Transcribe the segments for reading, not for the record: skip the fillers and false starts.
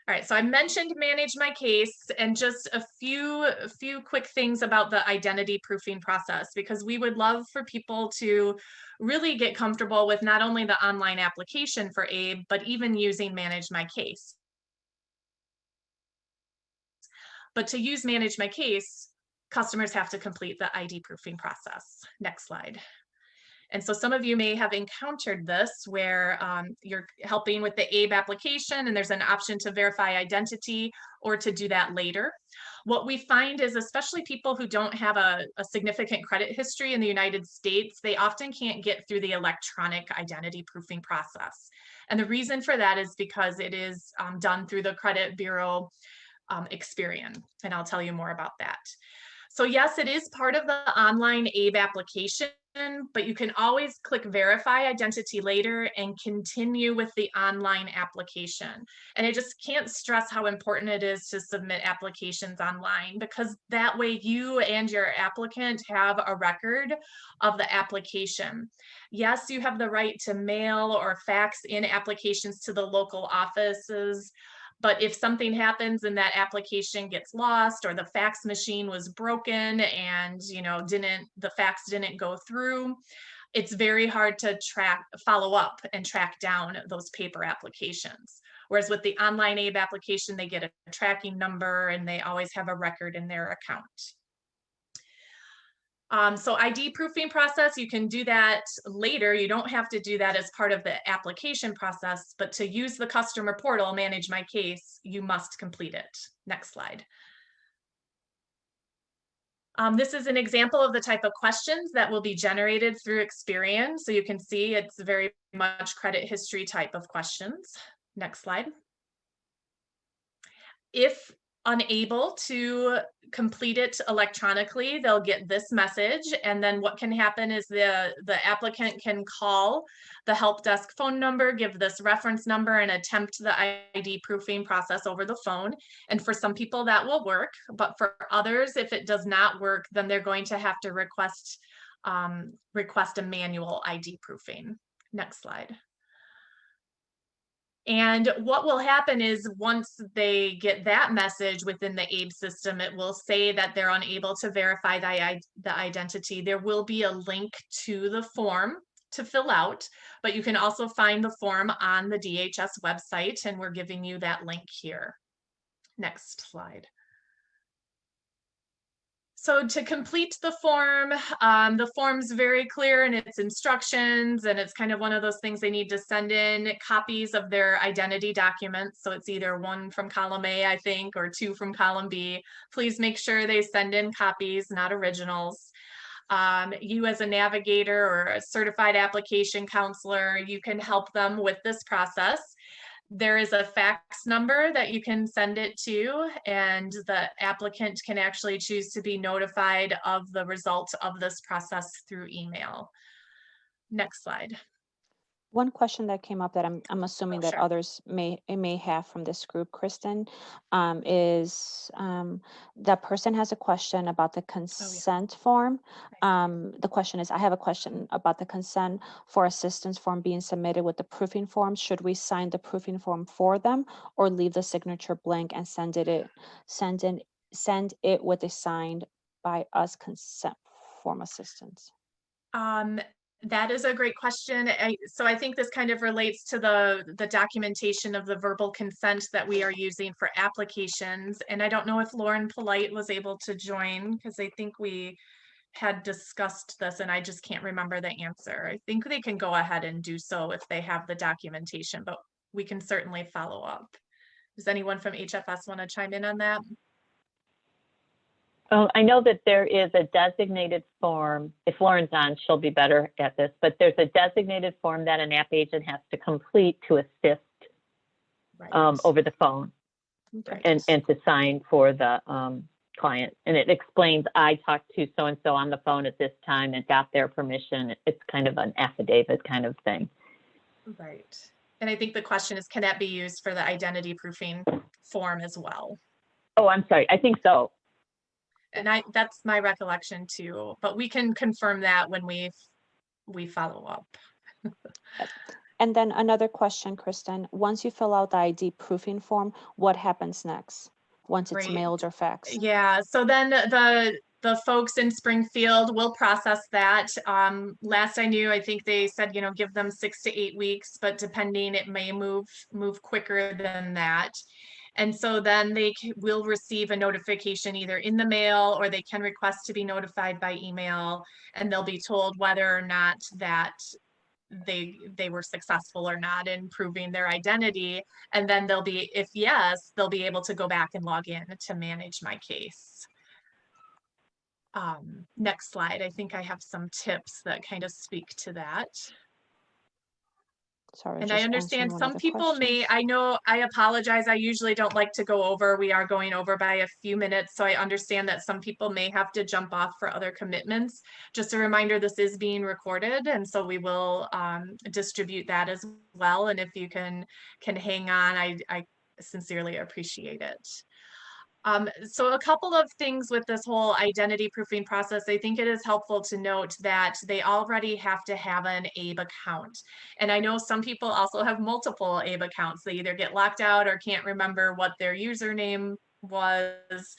All right, so I mentioned manage my case, and just a few quick things about the identity proofing process, because we would love for people to really get comfortable with not only the online application for ABE, but even using manage my case. But to use manage my case, customers have to complete the ID proofing process. Next slide. And so some of you may have encountered this where you're helping with the ABE application and there's an option to verify identity or to do that later. What we find is, especially people who don't have a significant credit history in the United States, they often can't get through the electronic identity proofing process. And the reason for that is because it is done through the credit bureau Experian, and I'll tell you more about that. So yes, it is part of the online ABE application, but you can always click verify identity later and continue with the online application. And I just can't stress how important it is to submit applications online, because that way you and your applicant have a record of the application. Yes, you have the right to mail or fax in applications to the local offices, but if something happens and that application gets lost, or the fax machine was broken and the fax didn't go through, it's very hard to follow up and track down those paper applications. Whereas with the online ABE application, they get a tracking number and they always have a record in their account. So ID proofing process, you can do that later. You don't have to do that as part of the application process, but to use the customer portal, manage my case, you must complete it. Next slide. This is an example of the type of questions that will be generated through Experian. So you can see it's very much credit history type of questions. Next slide. If unable to complete it electronically, they'll get this message, and then what can happen is the applicant can call the help desk phone number, give this reference number, and attempt the ID proofing process over the phone. And for some people that will work, but for others, if it does not work, then they're going to have to request a manual ID proofing. Next slide. And what will happen is, once they get that message within the ABE system, it will say that they're unable to verify the identity. There will be a link to the form to fill out, but you can also find the form on the DHS website, and we're giving you that link here. Next slide. So to complete the form's very clear in its instructions, and it's kind of one of those things they need to send in copies of their identity documents. So it's either 1 from column A, I think, or 2 from column B. Please make sure they send in copies, not originals. You as a navigator or a certified application counselor, you can help them with this process. There is a fax number that you can send it to, and the applicant can actually choose to be notified of the results of this process through email. Next slide. One question that came up that I'm assuming that sure. others may have from this group, Kristen, is that person has a question about the consent form. The question is, I have a question about the consent for assistance form being submitted with the proofing form. Should we sign the proofing form for them, or leave the signature blank and send it with a signed by us consent form assistance? That is a great question. So I think this kind of relates to the documentation of the verbal consent that we are using for applications. And I don't know if Lauren Polite was able to join, because I think we had discussed this and I just can't remember the answer. I think they can go ahead and do so if they have the documentation, but we can certainly follow up. Does anyone from HFS want to chime in on that? Oh, I know that there is a designated form. If Lauren's on, she'll be better at this, but there's a designated form that an app agent has to complete to assist over the phone, and to sign for the client. And it explains, I talked to so-and-so on the phone at this time and got their permission. It's kind of an affidavit kind of thing. Right. And I think the question is, can that be used for the identity proofing form as well? Oh, I'm sorry. I think so. And that's my recollection too, but we can confirm that when we follow up. And then another question, Kristen, once you fill out the ID proofing form, what happens next? Once it's Great. mailed or faxed? Yeah, so then the folks in Springfield will process that. Last I knew, I think they said, give them 6 to 8 weeks, but depending, it may move quicker than that. And so then they will receive a notification either in the mail, or they can request to be notified by email, and they'll be told whether or not that they were successful or not in proving their identity. And then they'll be, if yes, they'll be able to go back and log in to manage my case. Next slide. I think I have some tips that kind of speak to that. Sorry, And I just understand answering one of some the people may, questions. I apologize. I usually don't like to go over. We are going over by a few minutes. So I understand that some people may have to jump off for other commitments. Just a reminder, this is being recorded. And so we will distribute that as well. And if you can hang on, I sincerely appreciate it. So a couple of things with this whole identity proofing process, I think it is helpful to note that they already have to have an ABE account. And I know some people also have multiple ABE accounts. They either get locked out or can't remember what their username was.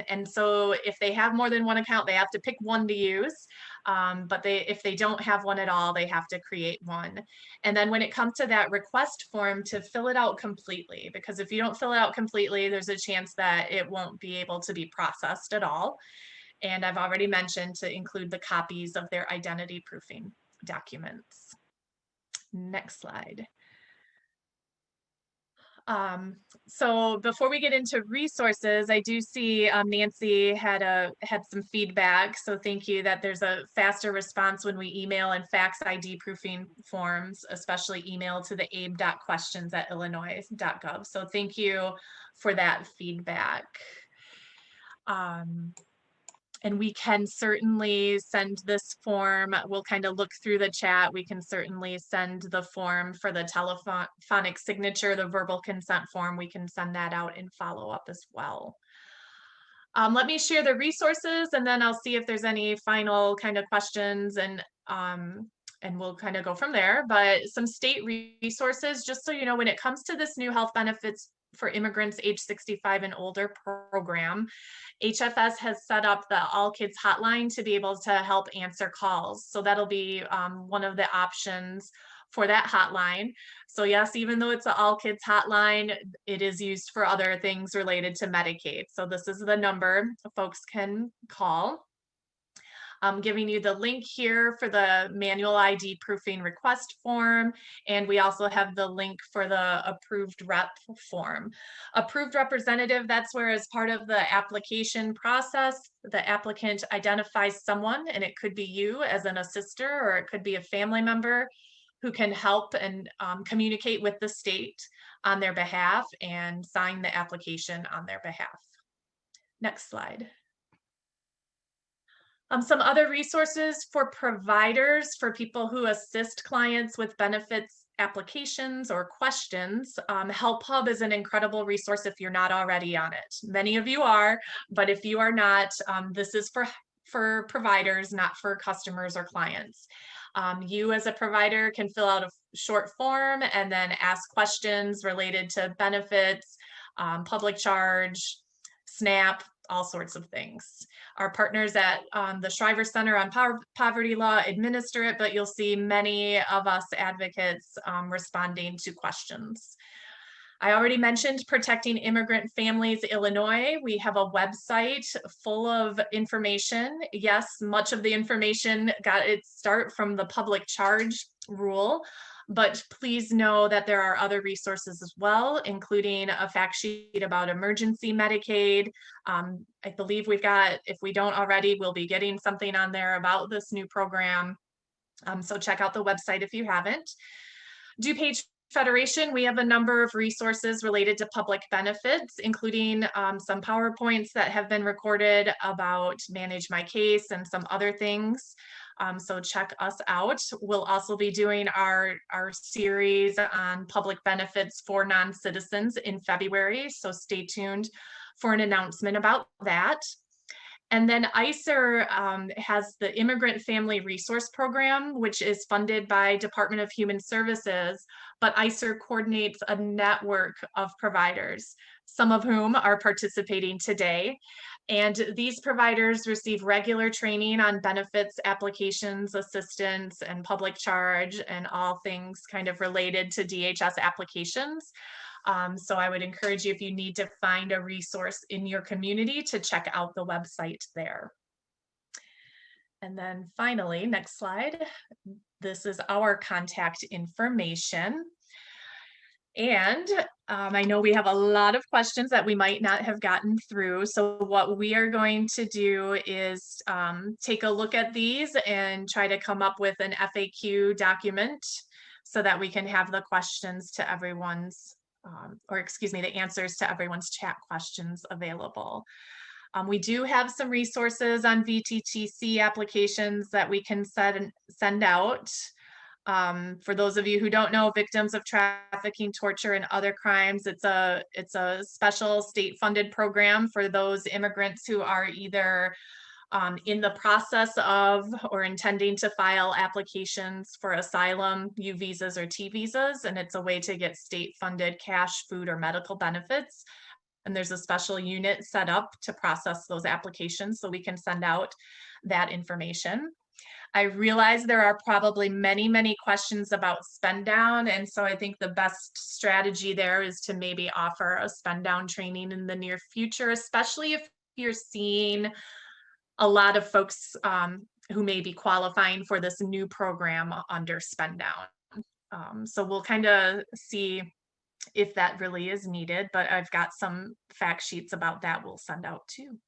And so if they have more than one account, they have to pick one to use. But if they don't have one at all, they have to create one. And then when it comes to that request form, to fill it out completely, because if you don't fill it out completely, there's a chance that it won't be able to be processed at all. And I've already mentioned to include the copies of their identity proofing documents. Next slide. So before we get into resources, I do see Nancy had some feedback. So thank you that there's a faster response when we email and fax ID proofing forms, especially email to the abe.questions@illinois.gov. So thank you for that feedback. And we can certainly send this form. We'll kind of look through the chat. We can certainly send the form for the telephonic signature, the verbal consent form. We can send that out and follow up as well. Let me share the resources, and then I'll see if there's any final kind of questions, and we'll kind of go from there. But some state resources, just so you know, when it comes to this new health benefits for immigrants age 65 and older program, HFS has set up the All Kids hotline to be able to help answer calls. So that'll be one of the options for that hotline. So yes, even though it's an All Kids hotline, it is used for other things related to Medicaid. So this is the number folks can call. I'm giving you the link here for the manual ID proofing request form. And we also have the link for the approved rep form. Approved representative, that's where as part of the application process, the applicant identifies someone, and it could be you as an assister, or it could be a family member who can help and communicate with the state on their behalf and sign the application on their behalf. Next slide. Some other resources for providers, for people who assist clients with benefits applications or questions. Help Hub is an incredible resource if you're not already on it. Many of you are, but if you are not, this is for providers, not for customers or clients. You as a provider can fill out a short form and then ask questions related to benefits, public charge, SNAP, all sorts of things. Our partners at the Shriver Center on Poverty Law administer it, but you'll see many of us advocates responding to questions. I already mentioned Protecting Immigrant Families Illinois. We have a website full of information. Yes, much of the information got its start from the public charge rule, but please know that there are other resources as well, including a fact sheet about emergency Medicaid. I believe we've got, if we don't already, we'll be getting something on there about this new program. So check out the website if you haven't. DuPage Federation, we have a number of resources related to public benefits, including some PowerPoints that have been recorded about Manage My Case and some other things. So check us out. We'll also be doing our series on public benefits for non-citizens in February. So stay tuned for an announcement about that. And then ICER has the Immigrant Family Resource Program, which is funded by Department of Human Services, but ICER coordinates a network of providers, some of whom are participating today. And these providers receive regular training on benefits, applications, assistance, and public charge, and all things kind of related to DHS applications. So I would encourage you, if you need to find a resource in your community, to check out the website there. And then finally, next slide. This is our contact information. And I know we have a lot of questions that we might not have gotten through. So what we are going to do is take a look at these and try to come up with an FAQ document so that we can have the questions to everyone's, the answers to everyone's chat questions available. We do have some resources on VTTC applications that we can send out. For those of you who don't know, victims of trafficking, torture, and other crimes, it's a special state-funded program for those immigrants who are either in the process of or intending to file applications for asylum, U visas, or T visas, and it's a way to get state-funded cash, food, or medical benefits. And there's a special unit set up to process those applications, so we can send out that information. I realize there are probably many, many questions about spend down. And so I think the best strategy there is to maybe offer a spend down training in the near future, especially if you're seeing a lot of folks who may be qualifying for this new program under spend down. So we'll kind of see if that really is needed, but I've got some fact sheets about that we'll send out too.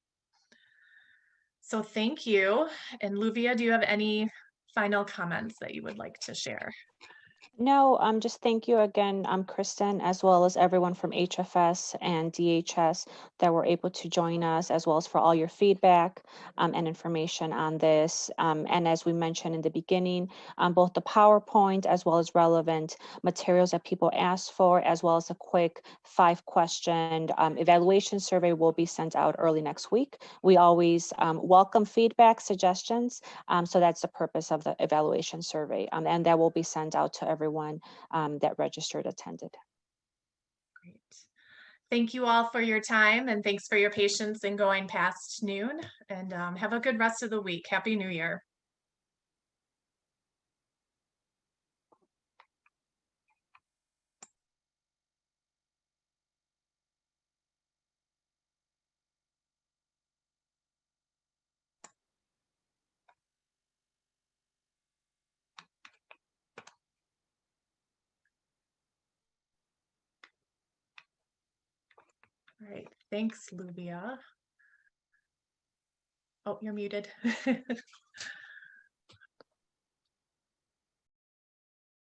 So thank you. And Luvia, do you have any final comments that you would like to share? No, just thank you again, Kristen, as well as everyone from HFS and DHS that were able to join us, as well as for all your feedback and information on this. And as we mentioned in the beginning, both the PowerPoint as well as relevant materials that people asked for, as well as a quick 5-question evaluation survey will be sent out early next week. We always welcome feedback, suggestions. So that's the purpose of the evaluation survey, and that will be sent out to everyone that registered attended. Great. Thank you all for your time, and thanks for your patience in going past noon, and have a good rest of the week. Happy New Year. All right, thanks, Luvia. Oh, you're muted.